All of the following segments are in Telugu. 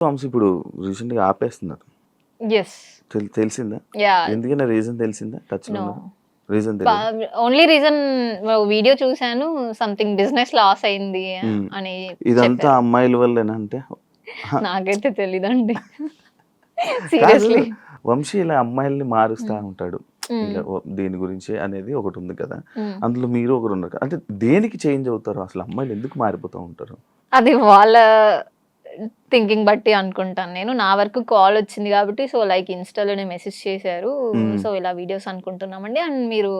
వంశీ ఇప్పుడు రీసెంట్ గా ఆపేస్తున్నారు. యెస్. తెలిసిందా? యాహ్! ఎందుకన్నా రీజన్ తెలిసిందా? టచ్ లో నో. ఉన్నారు? రీజన్ తెలియదు. ఓన్లీ రీజన్ వీడియో చూసాను. సంథింగ్ బిజినెస్ లాస్ అయింది అని ఇదంతా చెప్పారు. అమ్మాయిల వల్లేనా అంటే? నాకైతే తెలీదండి. కాదు, సీరియస్లీ. వంశీ ఇలా అమ్మాయిల్ని మారుస్తా ఉంటాడు. హ్మ్. ఇలా దీని గురించి అనేది ఒకటి ఉంది కదా. హ్మ్. అందులో మీరు ఒకరు ఉన్నారు కదా. అంటే దేనికి చేంజ్ అవుతారు అసలు? అమ్మాయిలు ఎందుకు మారిపోతూ ఉంటారు? అది వాళ్ళ థింకింగ్ బట్టి అనుకుంటాను నేను. నా వరకు కాల్ వచ్చింది కాబట్టి సో లైక్ ఇన్‌స్టా‌లోనే మెసేజ్ చేశారు. సో ఇలా వీడియోస్ అనుకుంటున్నామండి. అండ్ మీరు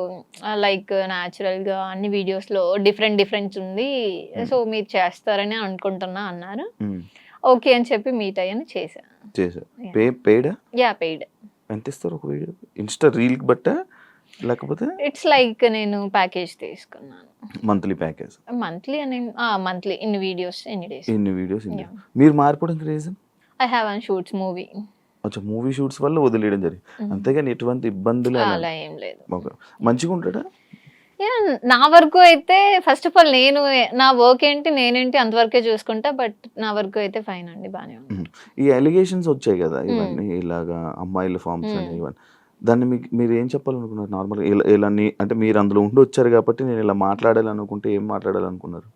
లైక్ న్యాచురల్‌గా అన్ని వీడియోస్‌లో డిఫరెంట్ ఉంది. సో మీరు చేస్తారని అనుకుంటున్నా అన్నారు. ఓకే అని చెప్పి మీట్ అయ్యాను చేశా. చేశారు. యాహ్! పెయిడా? యాహ్! పెయిడ్. ఎంత ఇస్తారు ఒక వీడియో? ఇన్స్టా రీల్కి బట్టా లేకపోతే ఇట్స్ లైక్ నేను ప్యాకేజ్ తీసుకున్నాను. Monthly package? మంత్లీ అని మంత్లీ ఇన్ని వీడియోస్ ఎన్ని డేస్. ఇన్ని వీడియోస్ యాహ్! మీరు మారిపోవడానికి reason? I have one shoots movie. అచ్చా, మూవీ షూట్స్ వల్ల వదిలేయడం జరిగింది. అంతేగాని ఎటువంటి ఇబ్బందులు అలా ఏం లేదు. ఓకే. మంచిగా ఉంటాడా? యాహ్! నా వరకు అయితే ఫస్ట్ ఆఫ్ ఆల్ నేను నా వర్క్ ఏంటి, నేనేంటి అంతవరకే చూసుకుంటా. బట్ నా వరకు అయితే ఫైన్ అండి. బానే ఉంది. ఈ అలిగేషన్స్ వచ్చాయి కదా ఇవన్నీ, ఇలాగా అమ్మాయిల ఫార్మ్స్ అని ఇవన్నీ, దాన్ని మీరు ఏం చెప్పాలనుకున్నారు నార్మల్గా? ఇలా అంటే మీరు అందులో ఉండి వచ్చారు కాబట్టి నేను ఇలా మాట్లాడాలనుకుంటే ఏం మాట్లాడాలనుకున్నారు?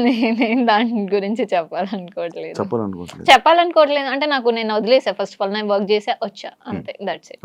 నేనేం దాని గురించి చెప్పాలనుకోవట్లేదు. చెప్పాలనుకోవట్లేదు. చెప్పాలనుకోవట్లేదు అంటే నేను వదిలేసా ఫస్ట్ ఆఫ్ ఆల్. నేను వర్క్ చేసా వచ్చా అంతే. That's it.